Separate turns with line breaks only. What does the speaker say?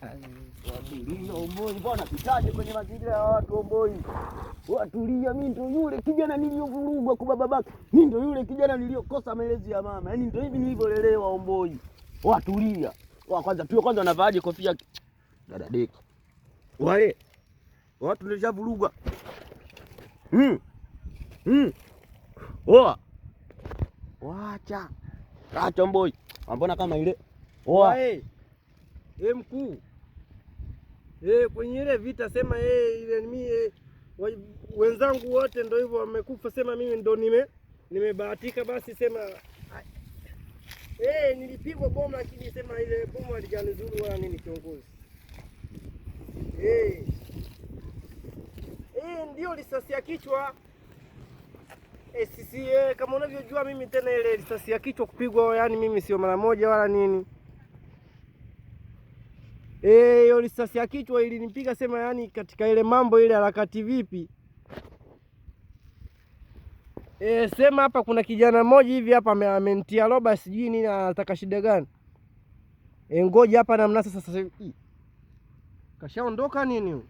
Watulia Omboi, mbona kitaje kwenye mazingira ya watu Omboi? Watulia, mimi ndo yule kijana niliyovurugwa kwa babake. Mimi ndo yule kijana niliyokosa malezi ya mama. Yaani ndo hivi nilivyolelewa Omboi. Watulia. Kwanza unavaaje kofia? Dada deki. Wale. Watu nilishavurugwa. Oa. Wacha. Acha Omboi. Mbona kama ile? Oa.
Mkuu. Kwenye ile vita sema ile mimi wenzangu wote ndio hivyo wamekufa, sema mimi ndo nimebahatika basi sema nilipigwa bomu lakini sema ile bomu halijanizuru wala nini kiongozi. Ndio risasi ya kichwa. Sisi kama unavyojua mimi tena ile risasi ya kichwa kupigwa, yani mimi sio mara moja wala nini. Hiyo risasi ya kichwa ilinipiga sema, yani katika ile mambo ile harakati vipi. Sema hapa kuna kijana mmoja hivi hapa amenitia roba, sijui nini anataka shida gani. Ngoja hapa namna sasa kashaondoka nini?